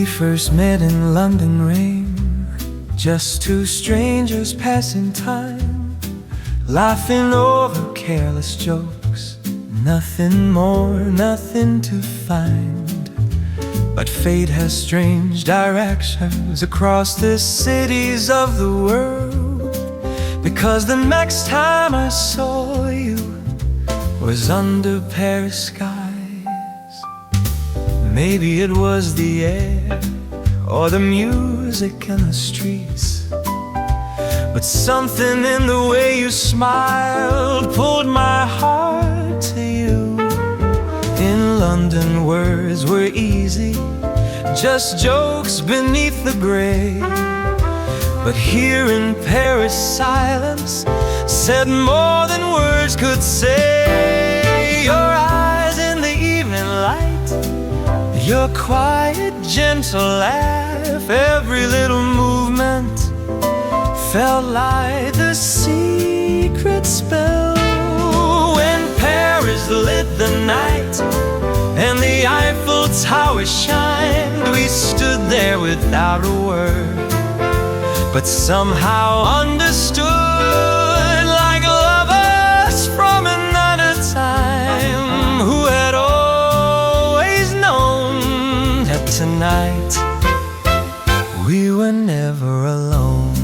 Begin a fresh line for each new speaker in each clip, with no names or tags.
first met in London rain, just two strangers passing time, laughing over careless jokes, nothing more, nothing to find. But fate has strange directions across the cities of the world, because the next time I saw you was under Paris skies. Maybe it was the air or the music in the streets, but something in the way you smiled pulled my heart to you. In London words were easy, just jokes beneath the gray, but here in Paris silence said more than words could say. Your eyes in the evening light, your quiet, gentle laugh, every little movement felt like the secret spell. When Paris lit the night and the Eiffel Tower shined, we stood there without a word, but somehow understood, like lovers from another time who had always known that tonight we were never alone.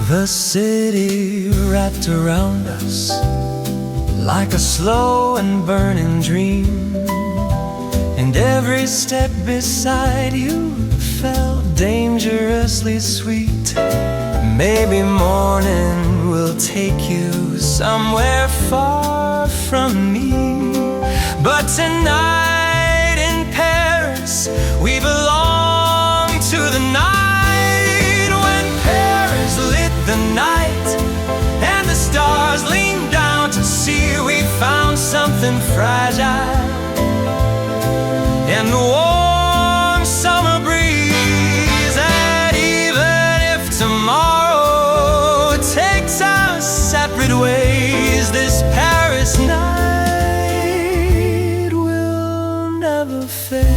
The city wrapped around us like a slow and burning dream, and every step beside you felt dangerously sweet. Maybe morning will take you somewhere far from me, but tonight in Paris we belong to the night. The night and the stars leaned down to see, we found something fragile and the warm summer breeze. And even if tomorrow takes us separate ways, this Paris night will never fade.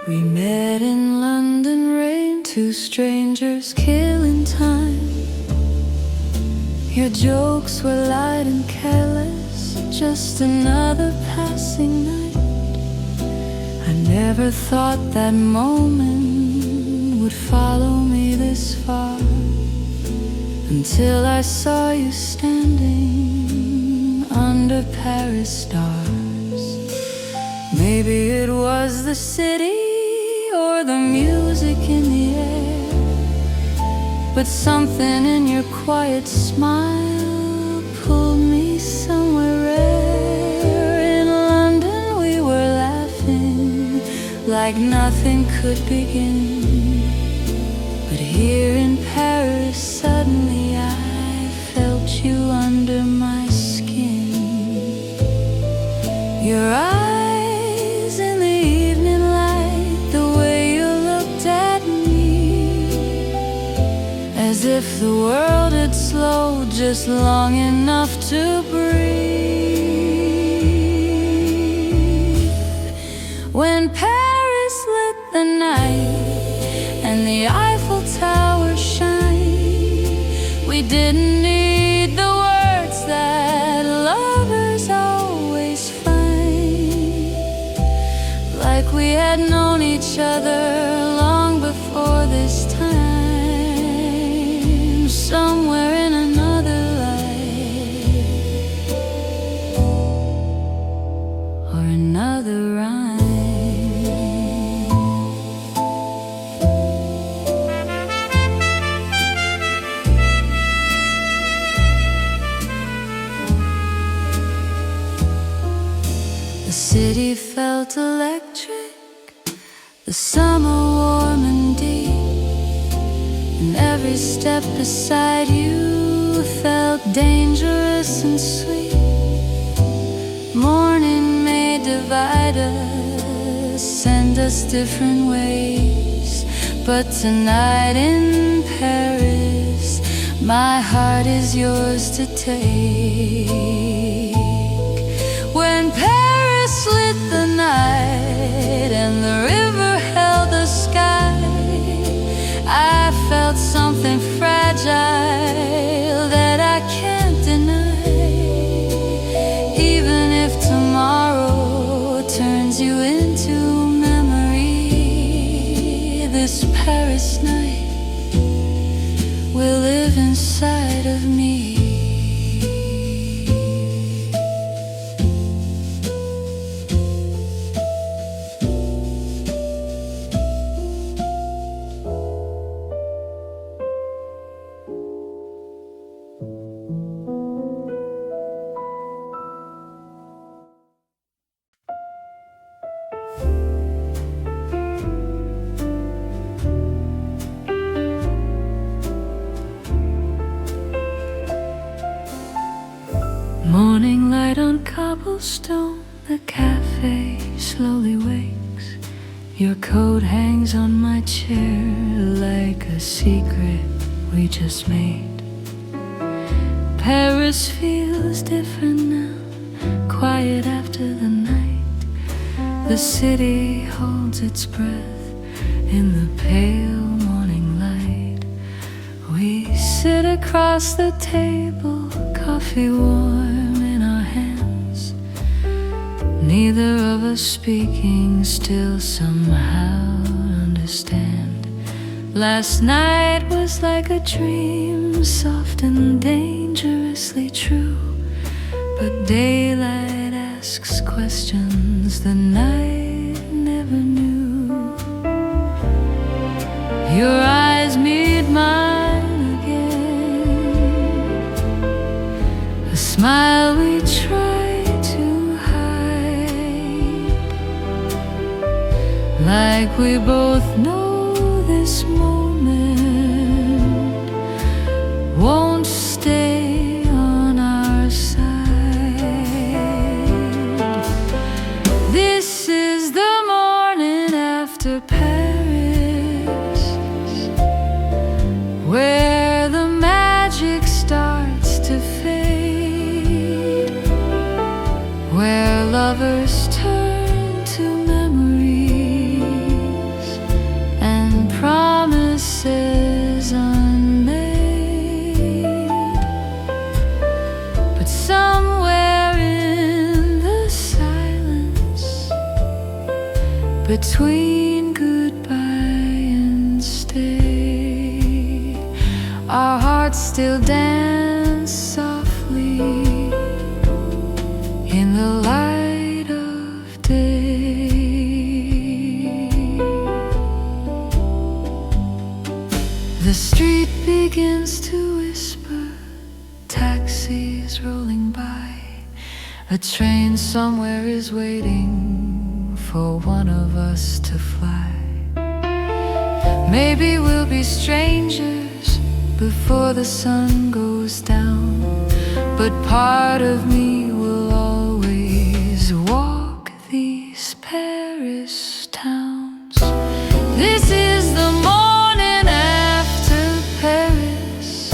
We met in London rain, two strangers killing time. Your jokes were light and careless, just another passing night. I never thought that moment would follow me this far, until I saw you standing under Paris stars. Maybe it was the city or the music in the air, but something in your quiet smile pulled me somewhere rare. In London we were laughing like nothing could begin, but here in Paris suddenly I felt you under my skin. Your eyes in the evening light, the way you looked at me, as if the world had slowed just long enough to breathe. When Paris lit the night and the Eiffel Tower shined, we didn't need the words that lovers always find. Like we had known each other long before this time. The city felt electric, the summer warm and deep, and every step beside you felt dangerous and sweet. Morning may divide us, send us different ways, but tonight in Paris, my heart is yours to take. When Paris lit the night and the river held the sky, I felt something fragile that I can't deny. Even if tomorrow turns you into memory, this Paris night will live inside of me. Morning light on cobblestone, the cafe slowly wakes. Your coat hangs on my chair like a secret we just made. Paris feels different now, quiet after the night. The city holds its breath in the pale morning light. We sit across the table, coffee warm in our hands, neither of us speaking, still somehow understand. Last night was like a dream, soft and dangerously true, but daylight asks questions the night never knew. Your eyes meet mine again, a smile we try to hide, like we both know this moment won't stay on our side. This is the morning after Paris, where the magic starts to fade, where lovers turn to memories and promises unmade. But somewhere in the silence between goodbye and stay, our hearts still dance softly in the light of day. The street begins to whisper, taxis rolling by, a train somewhere is waiting for one of us to fly. Maybe we'll be strangers before the sun goes down, but part of me will always walk these Paris towns. This is the morning after Paris,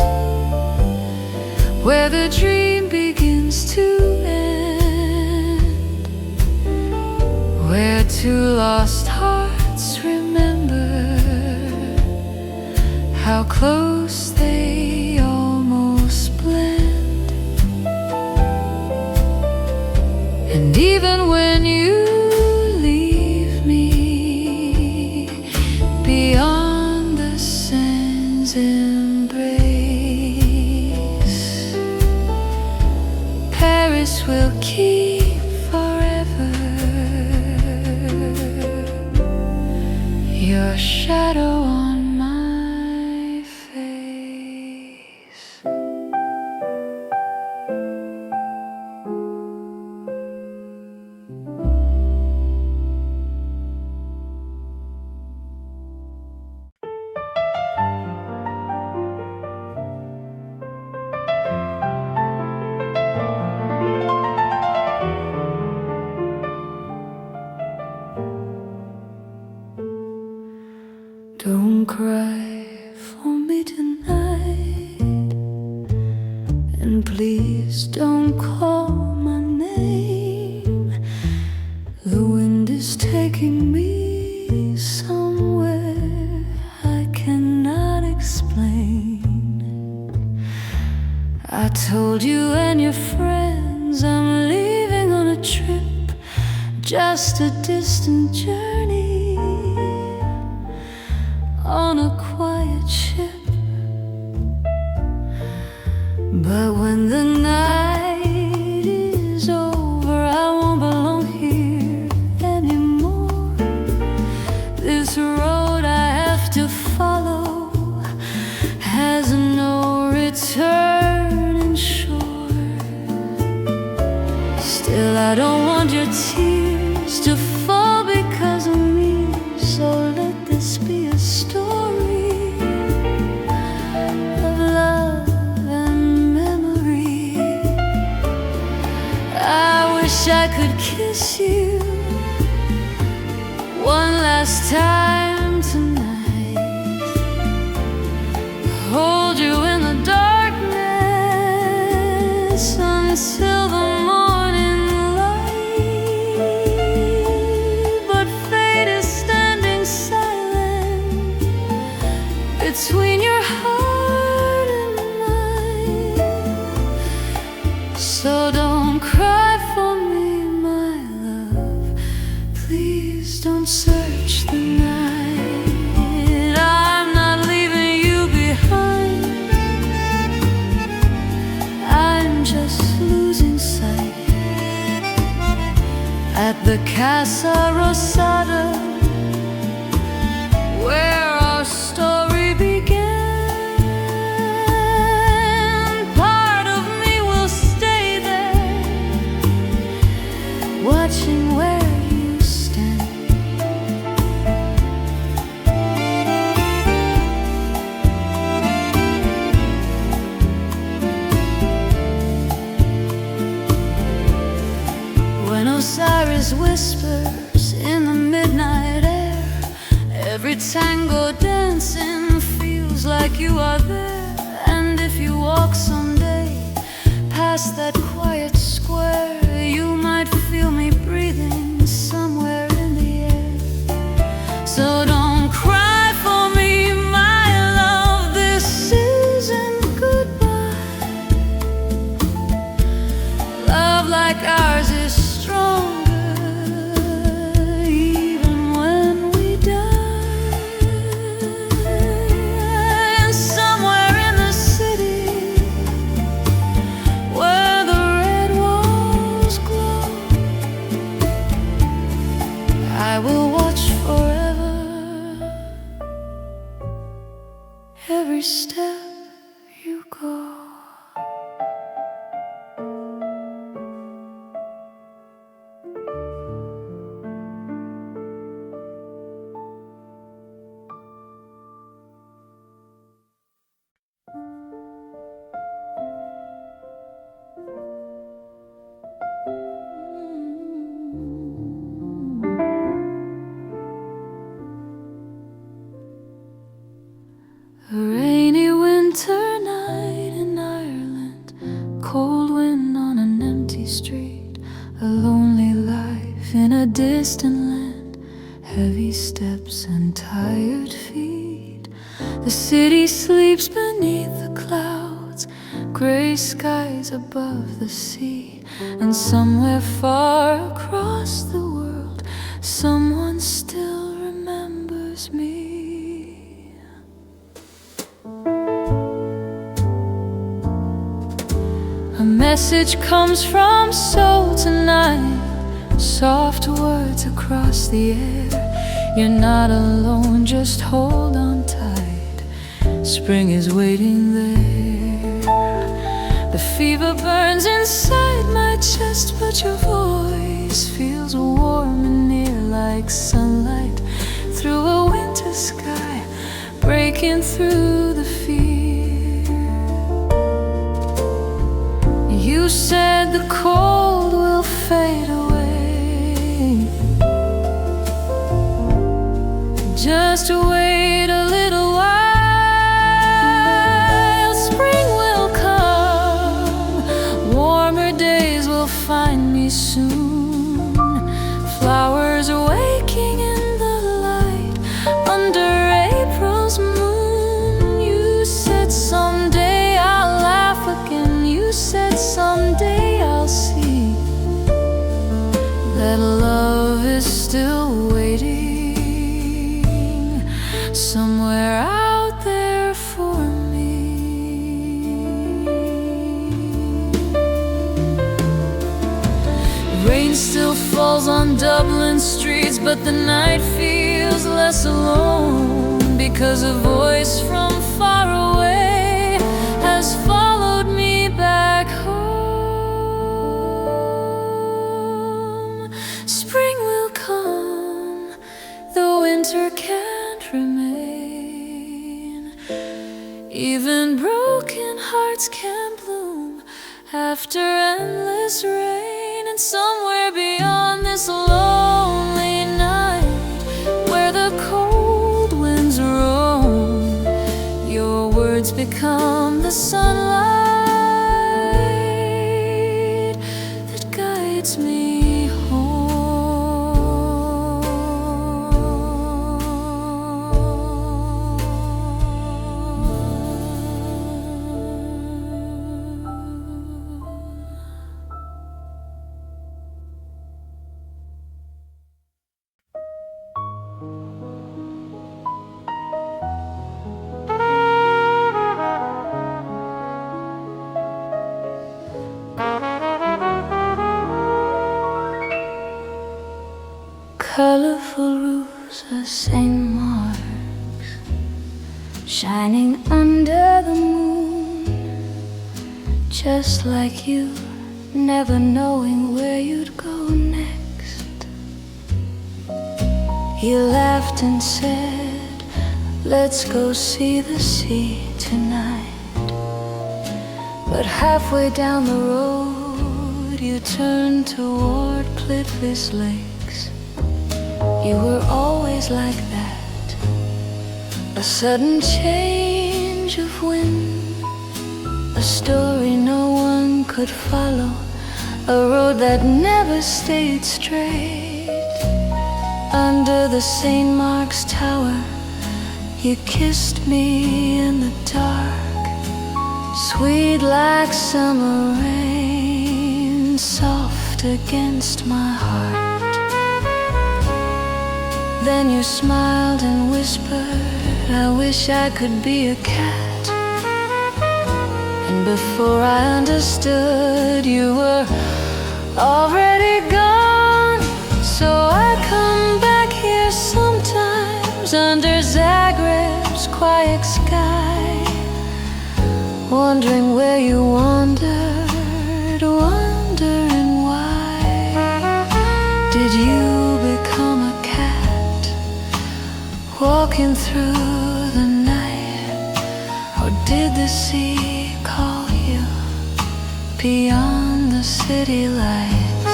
where the dream begins to end, where two lost hearts remember how close they almost blend. And even when you leave me beyond the Seine's embrace, Paris will keep forever your shadow on my face. don't call my name. The wind is taking me somewhere I cannot explain. I told you and your friends I'm leaving on a trip, just a distant journey on a quiet ship. But when the night is over, I won't belong here anymore. This road I have to follow has no returning shore. Still, I don't want your tears to fall because of me, so let this be a story of love and memory. I wish I could kiss you one last time tonight, hold you in the darkness until the morning light. But fate is standing silent between your heart and mine. So don't cry for me, my love. Please don't search the night. I'm not leaving you behind. I'm just losing sight at the Casa Rosada, where our story began. Part of me will stay there, watching where you stand. Buenos Aires whispers in the midnight air. Every tango dancing feels like you are there. And if you walk someday past that quiet square, you might feel me breathing somewhere in the air. So don't cry for me, my love. This isn't goodbye. Love like ours is stronger, even when we die. And somewhere in the city, where the red walls glow, I will watch forever, every step you go. A rainy winter night in Ireland, cold wind on an empty street, a lonely life in a distant land, heavy steps and tired feet. The city sleeps beneath the clouds, gray skies above the sea, and somewhere far across the world, someone still remembers me. A message comes from Seoul tonight, soft words across the air. You're not alone, just hold on tight. Spring is waiting there. The fever burns inside my chest, but your voice feels warm and near, like sunlight through a winter sky, breaking through the fear. You said the cold will fade away. Just wait a little while, spring will come, warmer you'll find me soon. Flowers waking in the light under April's moon. You said someday I'll laugh again. You said someday I'll see that love is still waiting somewhere out there for me. Rain still falls on Dublin streets, but the night feels less alone, because a voice from far away has followed me back home. Spring will come, the winter can't remain. Even broken hearts can bloom after endless rain. And somewhere beyond this lonely night, where the cold winds roam, your words become the sunlight that guides me home. Colorful roofs of St. Mark's, shining under the moon, just like you, never knowing where you'd go next. You laughed and said, let's go see the sea tonight. But halfway down the road, you turned toward Cliffless Lakes. You were always like that, a sudden change of wind, a story no one could follow, a road that never stayed straight. Under the St. Mark's Tower, you kissed me in the dark, sweet like summer rain, soft against my heart. Then you smiled and whispered, I wish I could be a cat. And before I understood, you were already gone. So I come back here sometimes under Zagreb's quiet sky, wondering where you wandered, wondering why. Did you become a cat, walking through the night? Or did the sea call you beyond the city lights?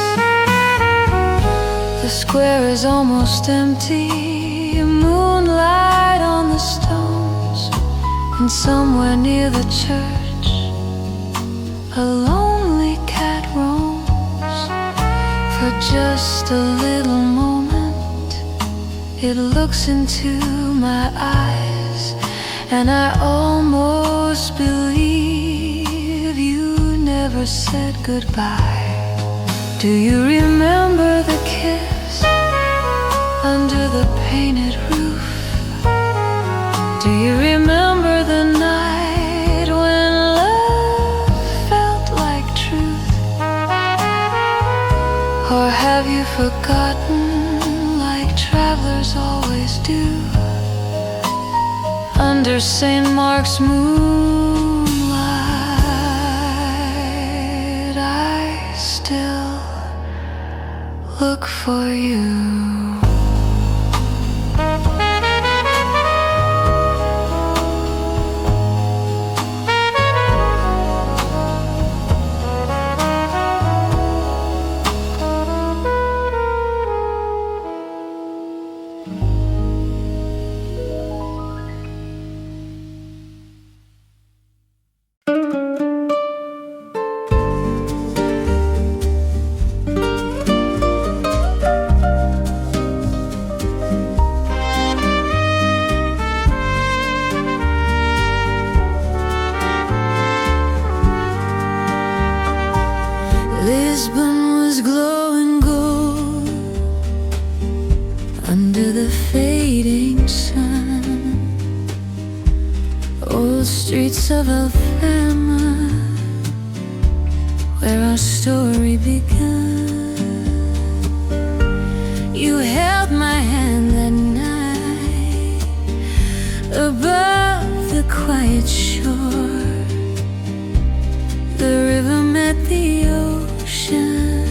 The square is almost empty, moonlight on the stones, and somewhere near the church a lonely cat roams. For just a little moment it looks into my eyes, and I almost believe you never said goodbye. Do you remember the kiss under the painted roof? Do you remember the night when love felt like truth? Or have you forgotten, like travelers always do? Under St. Mark's moonlight, I still look for you. Lisbon was glowing gold under the fading sun. Old streets of Alfama, where our story began. You held my hand that night above the quiet shore. The river met the ocean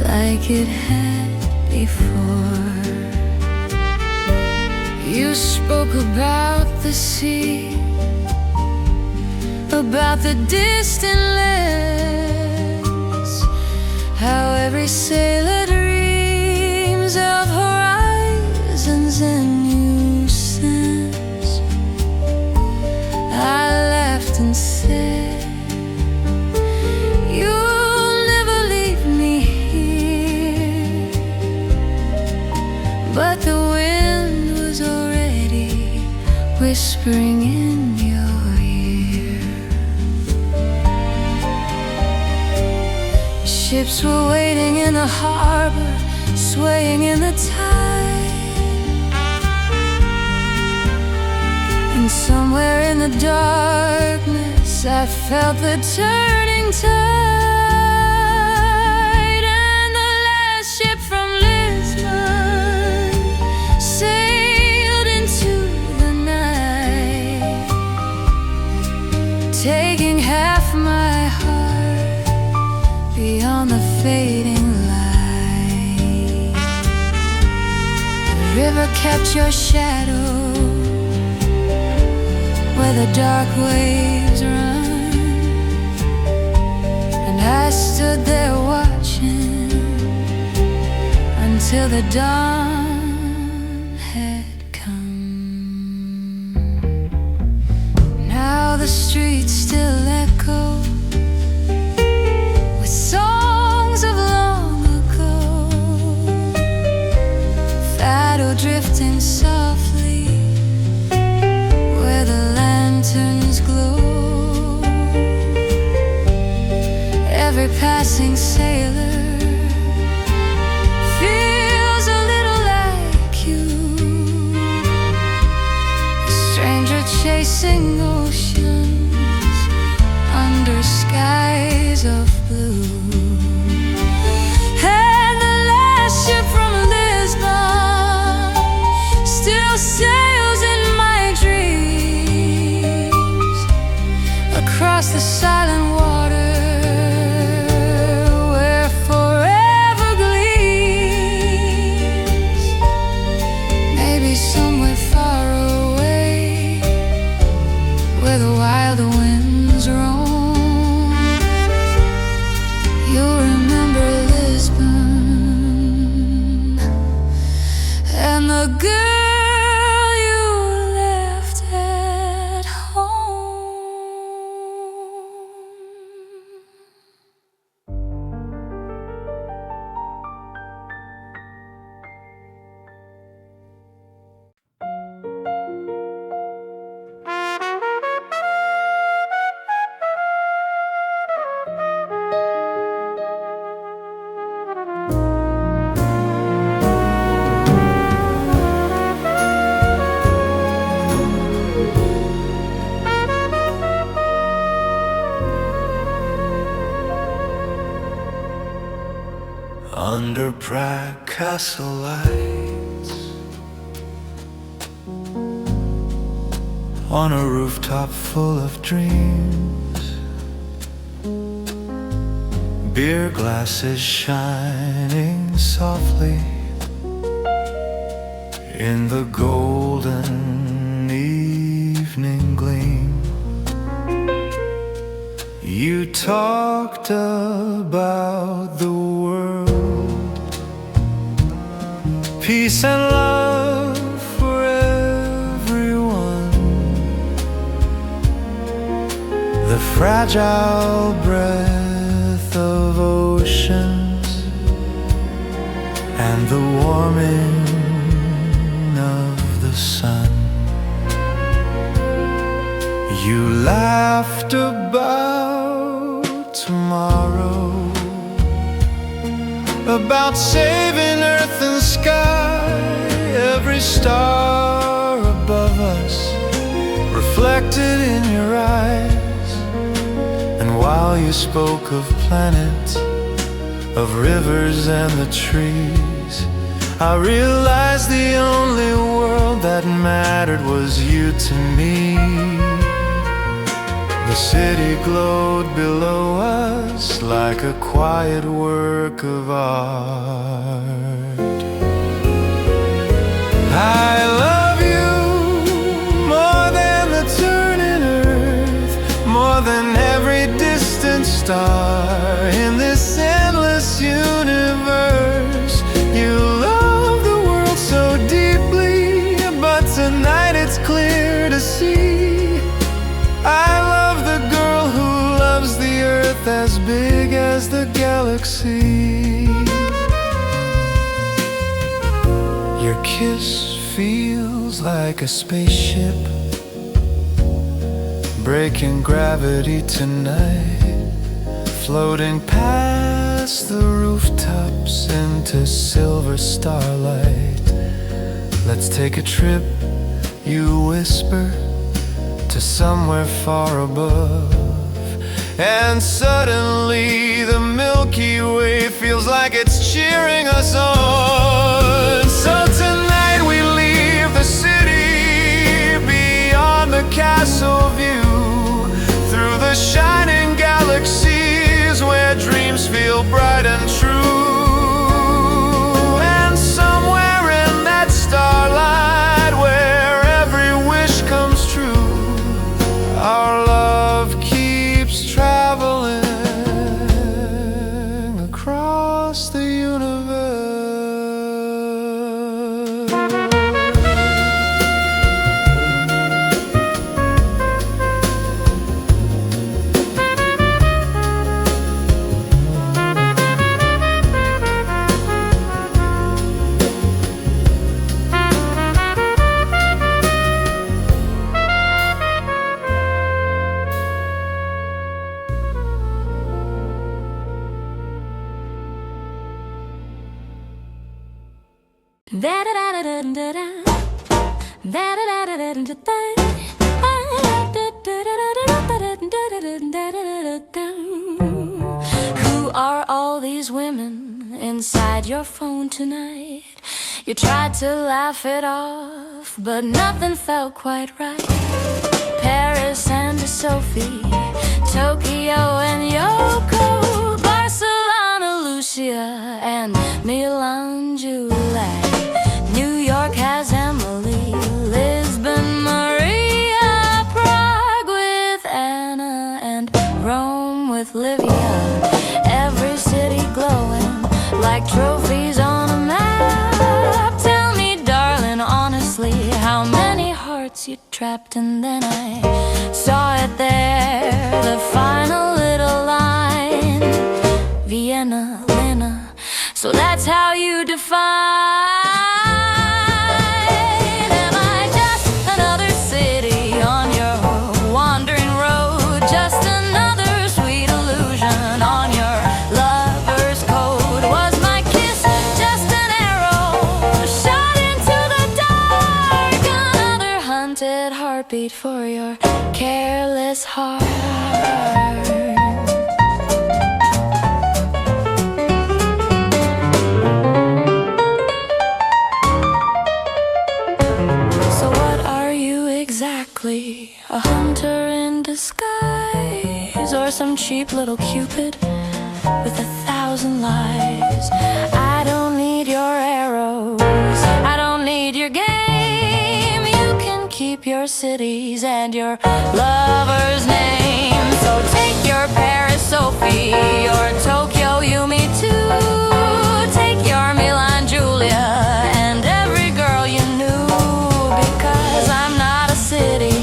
like it had before. You spoke about the sea, about the distant lands, how every sailor dreams of horizons and new sands. I laughed and said, you'll never leave me here. But the wind was already whispering in your ear. Ships were waiting in the harbor, swaying in the tide. And somewhere in the darkness I felt the turning tide. And the last ship from Lisbon sailed into the night, taking half my heart beyond the fading light. The river kept your shadow where the dark waves run, and I stood there watching until the dawn had come. Now the streets still echo with songs of long ago, fado drifting softly where the lanterns glow. Every passing sailor feels a little like you, a stranger chasing oceans under skies of blue. And the last ship from Lisbon still sails in my dreams across the silent water where forever gleams. Maybe somewhere far away where the wild winds roam, you'll remember Lisbon and the girl you left at home.
Under Prague castle lights, on a rooftop full of dreams, beer glasses shining softly in the golden evening gleam. You talked about the world, peace and love for everyone, the fragile breath of oceans and the warming of the sun. You laughed about tomorrow, about saving earth and sky, every star above us reflected in your eyes. And while you spoke of planets, of rivers and the trees, I realized the only world that mattered was you to me. The city glowed below us like a quiet work of art. I love you more than the turning earth, more than every distant star in this endless universe. You love the world so deeply, but tonight it's clear to see I love the girl who loves the earth as big as the galaxy. Your kiss feels like a spaceship breaking gravity tonight, floating past the rooftops into silver starlight. Let's take a trip, you whisper, to somewhere far above. And suddenly the Milky Way feels like it's cheering us on. So tonight we leave the city beyond the castle view, through the shining galaxies where dreams feel bright and true. And somewhere in that starlight where every wish comes true, our love keeps traveling across the universe.
Who are all these women inside your phone tonight? You tried to laugh it off, but nothing felt quite right. Paris and Sophie, Tokyo and Yoko, Barcelona, Lucia, and Milan, July. New York has Emily, Lisbon, Maria, Prague with Anna, and Rome with Livia. Every city glowing like trophies on a map. Tell me, darling, honestly, how many hearts you trapped? And then I saw it there, the final little line, Vienna, Lena. So that's how you define. Am I just another city on your wandering road? Just another sweet illusion on your lover's code? Was my kiss just an arrow shot into the dark? Another hunted heartbeat for your careless heart. A hunter in disguise, or some cheap little Cupid with 1,000 lies? I don't need your arrows, I don't need your game. You can keep your cities and your lover's name. So take your Paris, Sophie, your Tokyo, Yumi too. Take your Milan, Julia, and every girl you knew. Because I'm not a city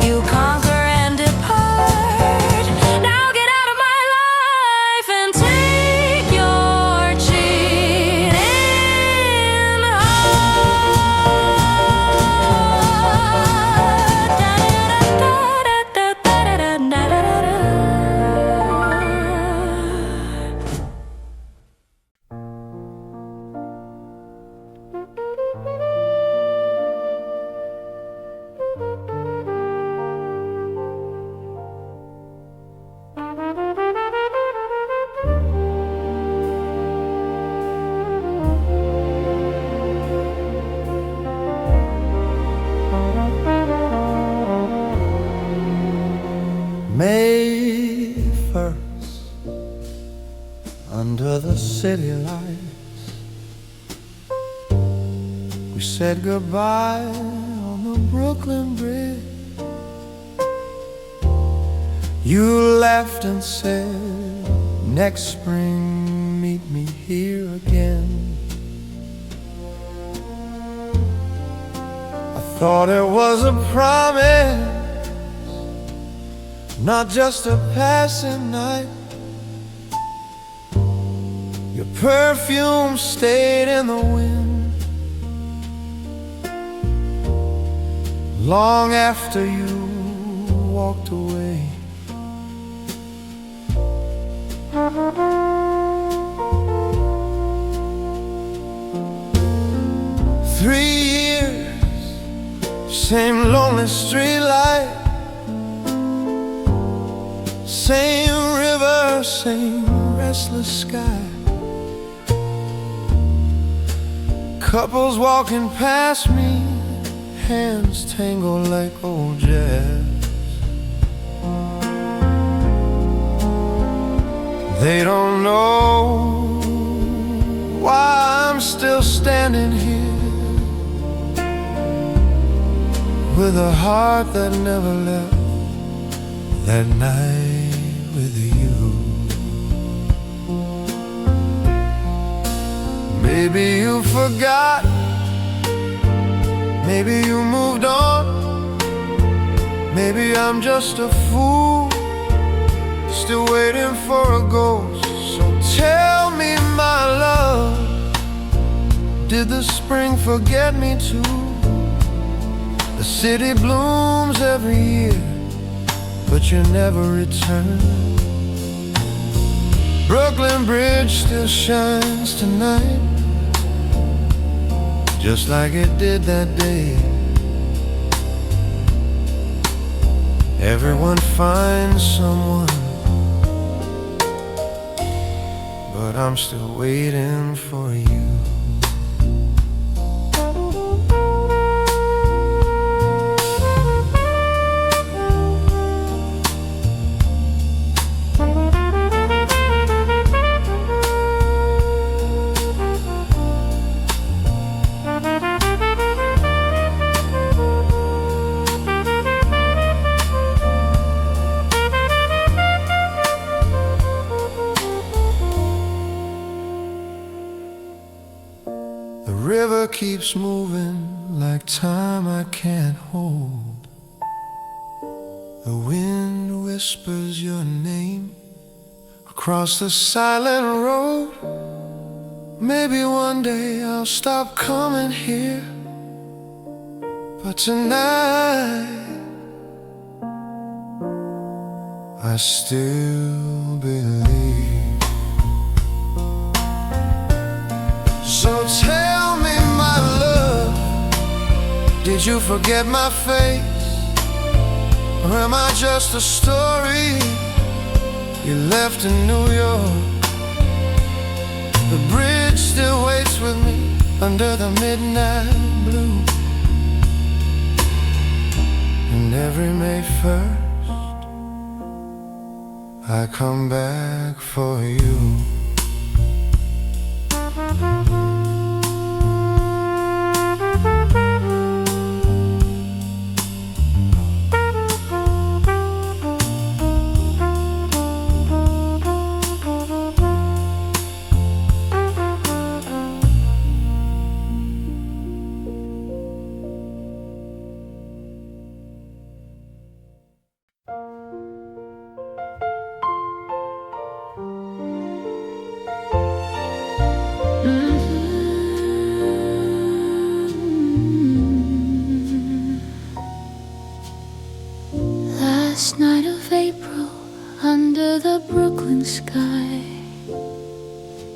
you conquer and depart. Now get out of my life and take your cheating heart.
under the city lights. We said goodbye on the Brooklyn Bridge. You left and said, next spring meet me here again. I thought it was a promise, not just a passing night. Your perfume stayed in the wind long after you walked away. 3 years, same lonely streetlight, same river, same restless sky. Couples walking past me, hands tangled like old jazz. They don't know why I'm still standing here with a heart that never left that night with you. Maybe you forgot, maybe you moved on, maybe I'm just a fool still waiting for a ghost. So tell me, my love, did the spring forget me too? The city blooms every year, but you never return. Brooklyn Bridge still shines tonight, just like it did that day. Everyone finds someone, but I'm still waiting for you. The river keeps moving like time I can't hold. The wind whispers your name across the silent road. Maybe one day I'll stop coming here, but tonight I still believe. So tell me, my love, did you forget my face? Or am I just a story you left in New York? The bridge still waits with me under the midnight blue. And every May 1st I come back for you.
Last night of April, under the Brooklyn sky,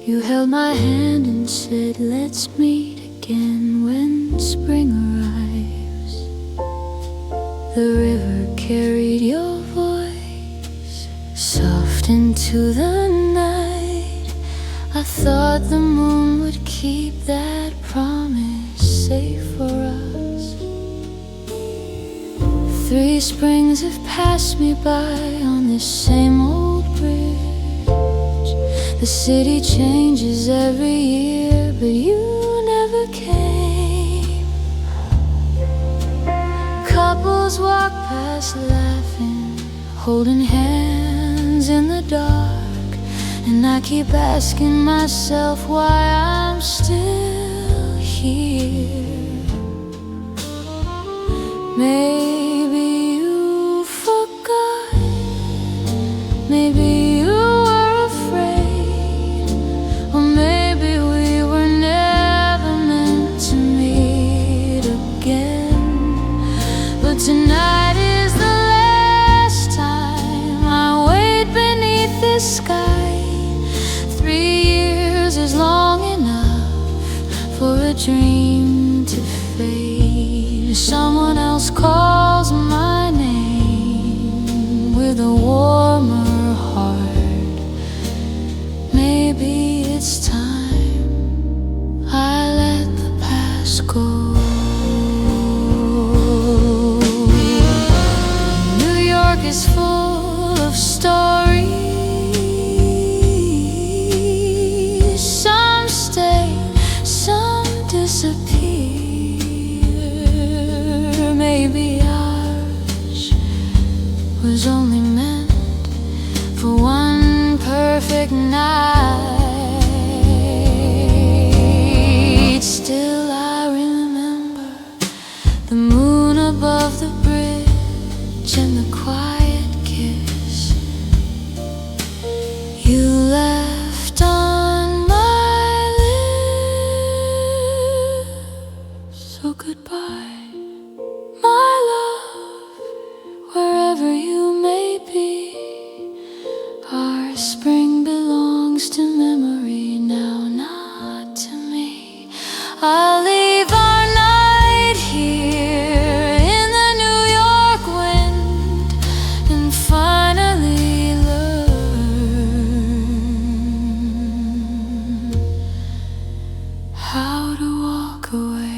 you held my hand and said, let's meet again when spring arrives. The river carried your voice soft into the night. I thought the moon would keep that promise safe for us. 3 springs have passed me by on this same old bridge. The city changes every year, but you never came. Couples walk past laughing, holding hands in the dark, and I keep asking myself why I'm still here. Maybe you forgot, maybe you were afraid, or maybe we were never meant to meet again. But tonight is the last time I wait beneath this sky. 3 years is long enough for a dream to fade. Someone else calls my name with a warmer heart. Maybe it's time I let the past go. New York is full of stories. Some stay, some disappear. Maybe ours was only meant for one perfect night. Still I remember the moon above the bridge and the quiet kiss you left on my lips. So goodbye, my love, wherever you may be. Our spring belongs to memory now, not to me. I'll leave our night here in the New York wind and finally learn how to walk away.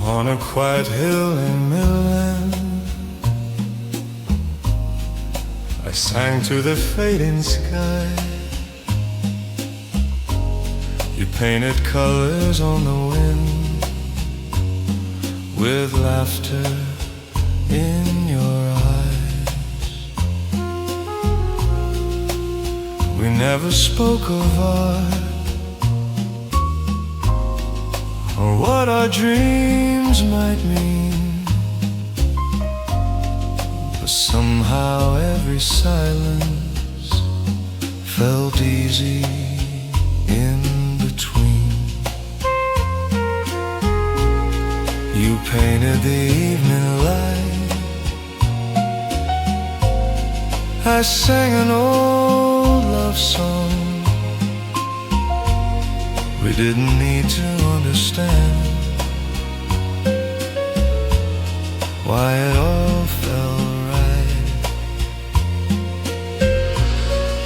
On a quiet hill in Milan, I sang to the fading sky. You painted colors on the wind with laughter in your eyes. We never spoke of art or what our dreams might mean, but somehow every silence felt easy in between. You painted the evening light, I sang an old love song. We didn't need to understand why it all felt right.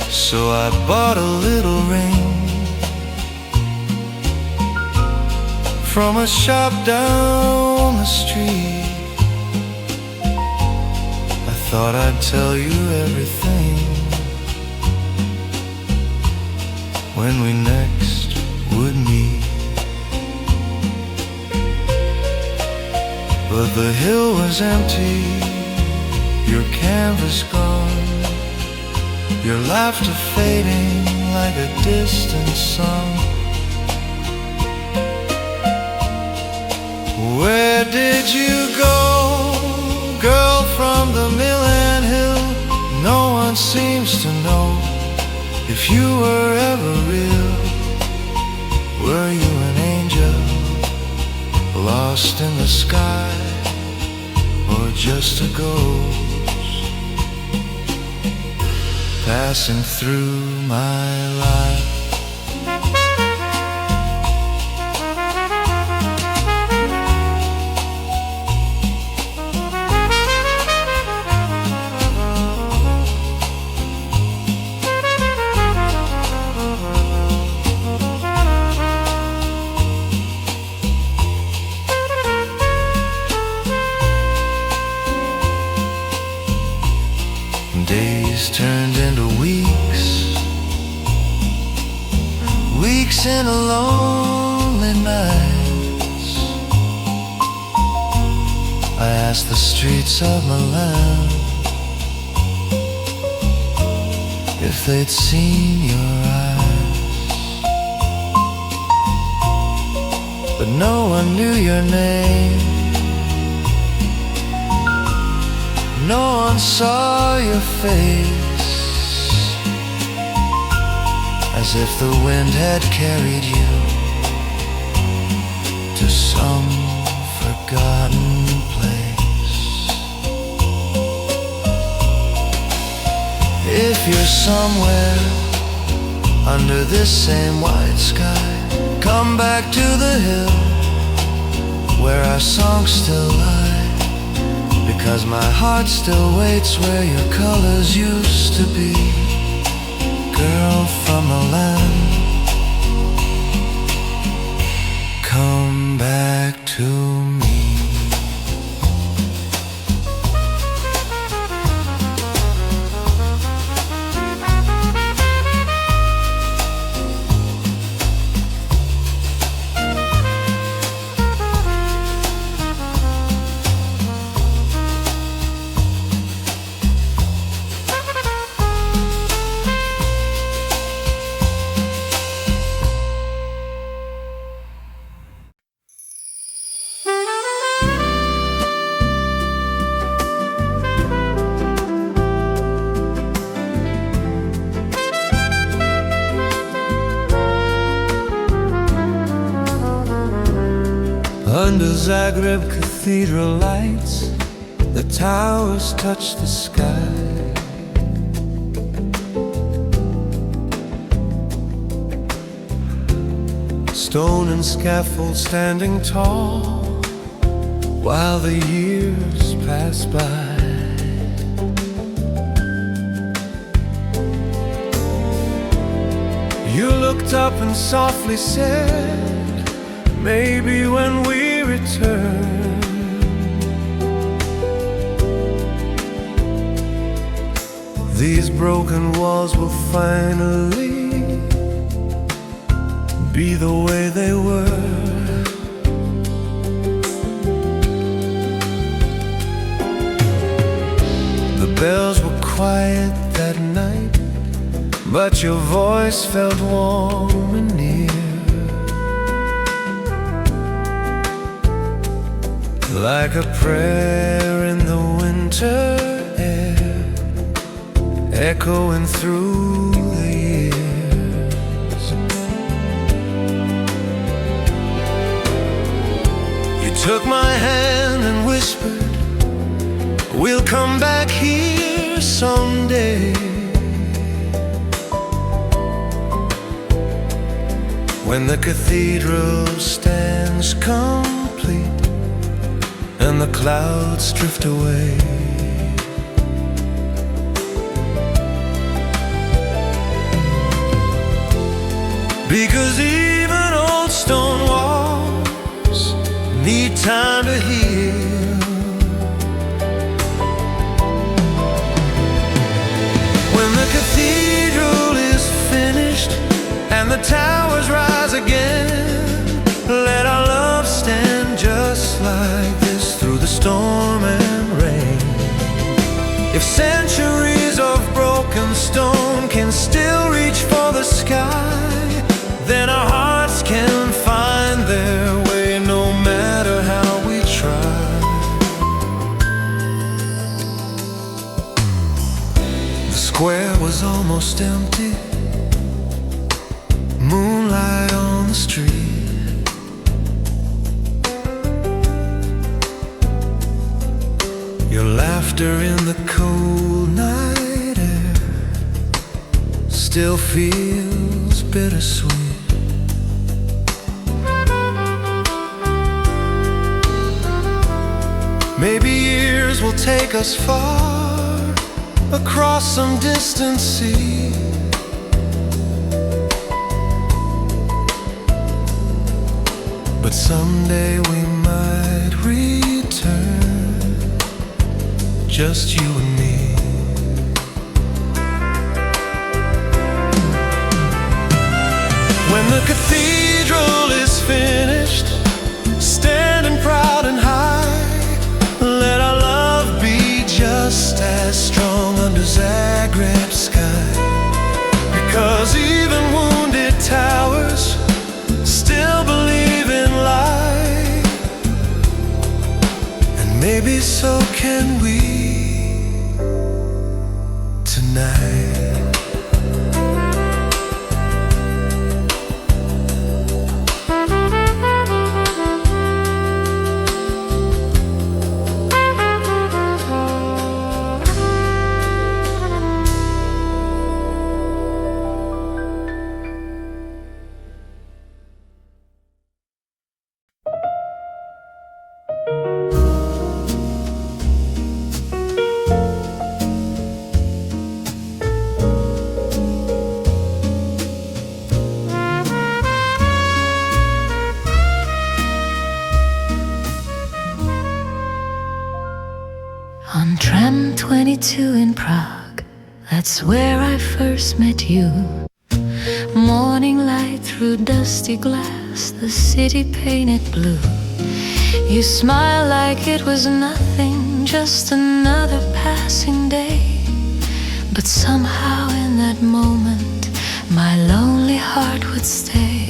So I bought a little ring from a shop down the street. I thought I'd tell you everything when we next would meet. But the hill was empty, your canvas gone, your laughter fading like a distant song. Where did you go, girl from the Milan hill? No one seems to know if If you were ever real, were you an angel lost in the sky, or just a ghost passing through my life? Days turned into weeks, weeks into lonely nights. I asked the streets of Milan if they'd seen your eyes, but no one knew your name. No one saw your face, as if the wind had carried you to some forgotten place. If you're somewhere under this same white sky, come back to the hill where our songs still lie, because my heart still waits where your colors used to be. Girl from the land, come back to me. Under Zagreb Cathedral lights, the towers touch the sky. Stone and scaffold standing tall while the years pass by. You looked up and softly said, maybe when we return, these broken walls will finally be the way they were. The bells were quiet that night, but your voice felt warm and near, like a prayer in the winter air, echoing through the years. You took my hand and whispered, we'll come back here someday, when the cathedral stands complete and the clouds drift away. Because even old stone walls need time to heal. When the cathedral is finished and the towers rise again, let our love stand just like this through the storm and rain. If centuries of broken stone can still reach for the sky, then our hearts can find their way no matter how we try. The square was almost empty still feels bittersweet. Maybe years will take us far across some distant sea. But someday we might return, just you and me. When the cathedral is finished, standing proud and high, let our love be just as strong under Zagreb sky. Because even wounded towers still believe in light, and maybe so can we tonight.
On tram 22 in Prague, that's where I first met you. Morning light through dusty glass, the city painted blue. You smile like it was nothing, just another passing day. But somehow in that moment, my lonely heart would stay.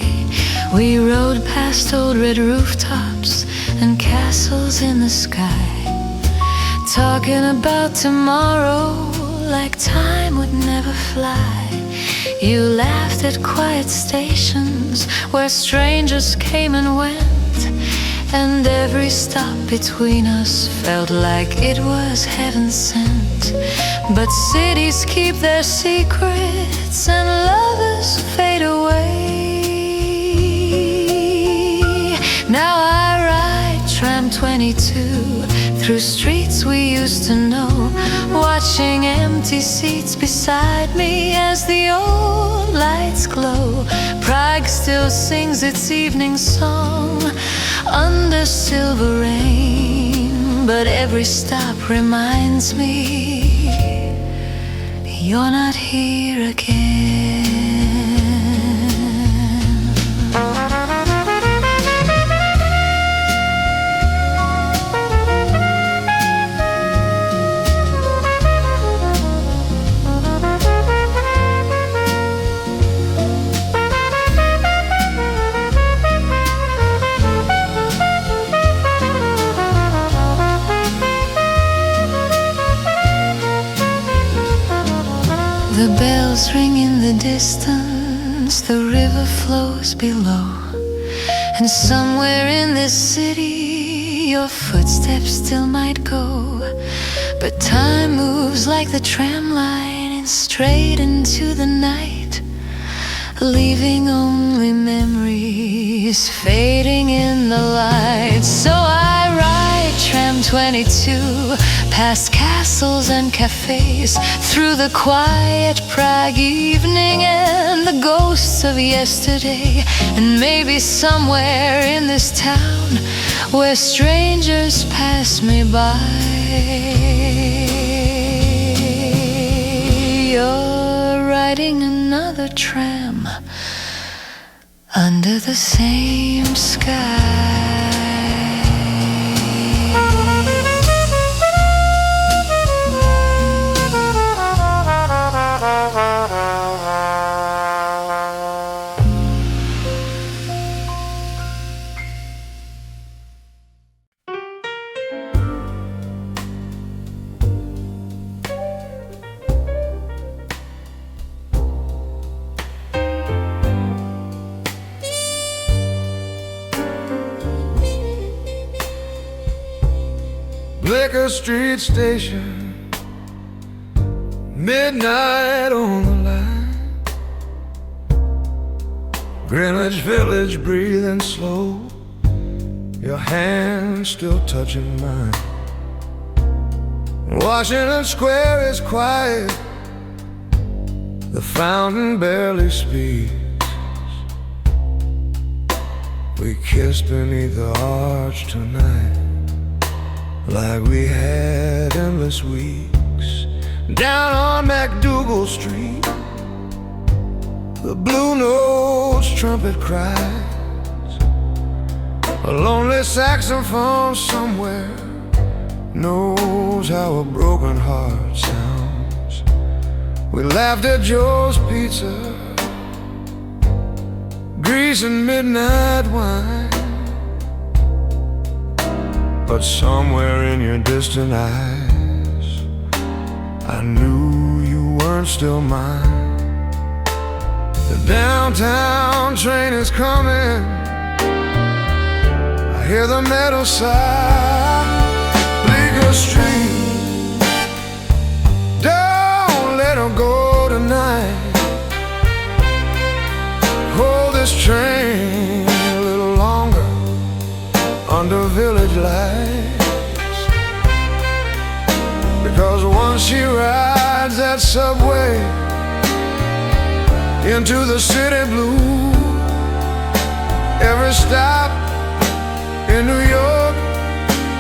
We rode past old red rooftops and castles in the sky, talking about tomorrow like time would never fly. You laughed at quiet stations where strangers came and went, and every stop between us felt like it was heaven sent. But cities keep their secrets and lovers fade away. Now I ride tram 22 through streets we used to know, watching empty seats beside me as the old lights glow. Prague still sings its evening song under silver rain, but every stop reminds me you're not here again. The bells ring in the distance, the river flows below, and somewhere in this city your footsteps still might go. But time moves like the tram line and straight into the night, leaving only memories fading in the light. So I ride tram 22 past castles and cafés, through the quiet Prague evening and the ghosts of yesterday. And maybe somewhere in this town where strangers pass me by, you're riding another tram under the same sky.
Bleecker Street Station, midnight on the line. Greenwich Village, breathing slow, your hand still touching mine. Washington Square is quiet, the fountain barely speaks. We kissed beneath the arch tonight, like we had endless weeks. Down on MacDougal Street, the Blue Notes trumpet cries. A lonely saxophone somewhere knows how a broken heart sounds. We laughed at Joe's Pizza, Grease and midnight wine. But somewhere in your distant eyes, I knew you weren't still mine. The downtown train is coming, I hear the metal sigh. Bleecker Street, don't let her go tonight. Hold this train a little longer under village lights, because once she rides that subway into the city blue, every stop in New York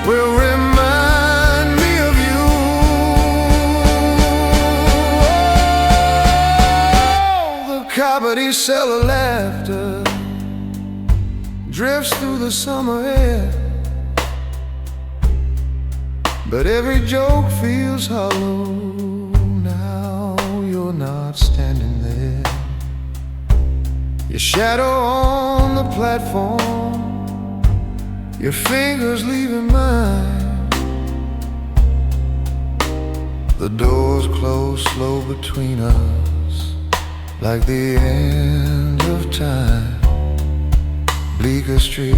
will remind me of you. Oh, the Comedy Cellar laughter drifts through the summer air, but every joke feels hollow now you're not standing there. Your shadow on the platform, your fingers leaving mine. The doors close slow between us, like the end of time. Bleecker Street,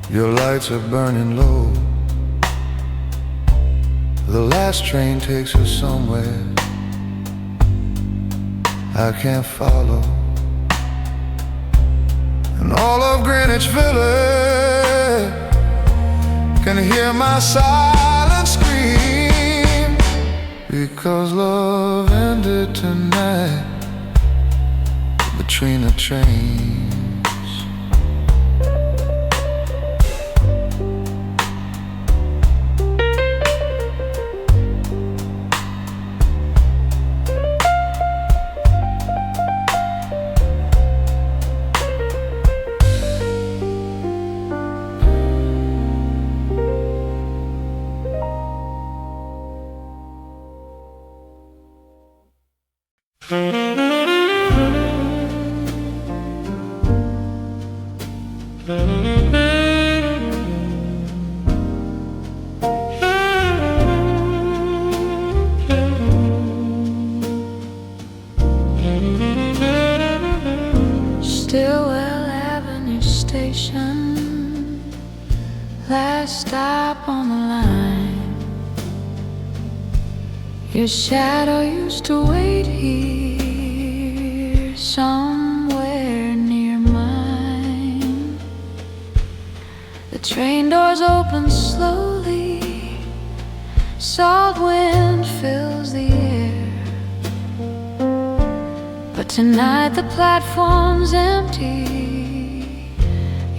your lights are burning low. The last train takes us somewhere I can't follow. And all of Greenwich Village can hear my silent scream, because love ended tonight between the trains.
Stillwell Avenue Station, last stop on the line. Your shadow used to wait here, somewhere near mine. The train doors open slowly, salt wind fills the air. But tonight the platform's empty,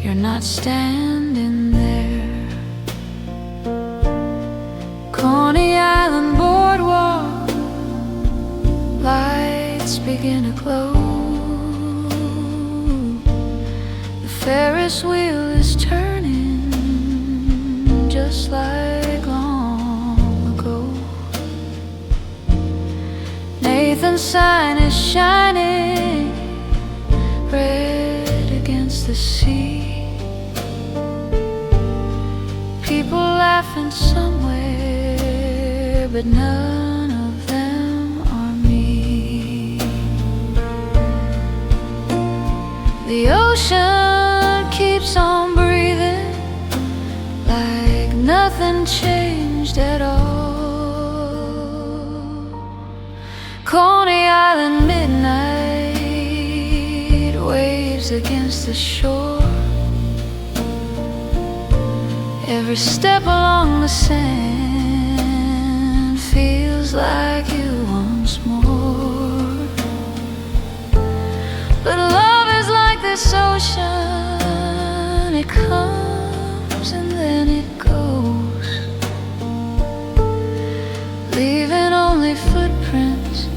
you're not standing there. Coney Island boardwalk, lights begin to glow. The Ferris wheel is turning, just like long ago. Nathan's sign is shining, red against the sea. People laughing somewhere, but none of them are me. The ocean keeps on breathing, like nothing changed at all. Coney Island midnight, against the shore. Every step along the sand feels like you once more. But love is like this ocean, it comes and then it goes, leaving only footprints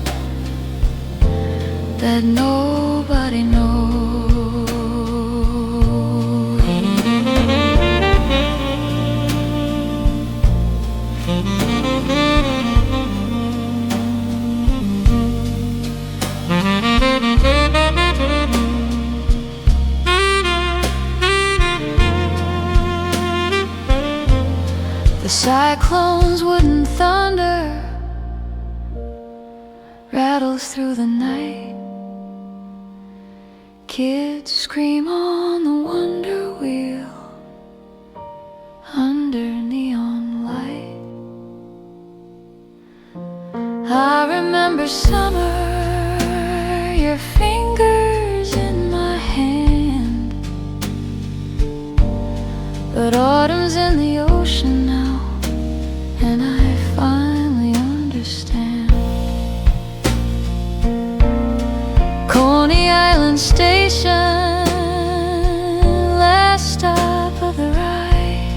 that nobody knows. The cyclone's wooden thunder rattles through the night. Kids scream on the wonder wheel under neon light. I remember summer, your fingers in my hand, but autumn's in the ocean now, and I finally understand. Coney Island Station, last stop of the ride.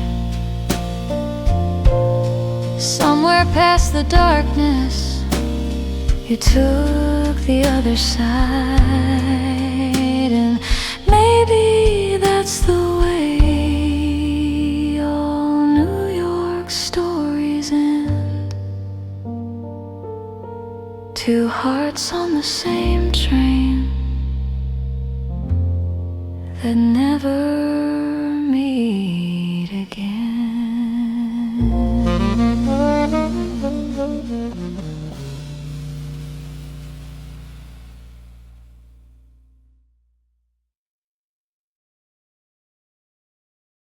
Somewhere past the darkness, you took the other side. And maybe that's the way all New York stories end. Two hearts on the same train that never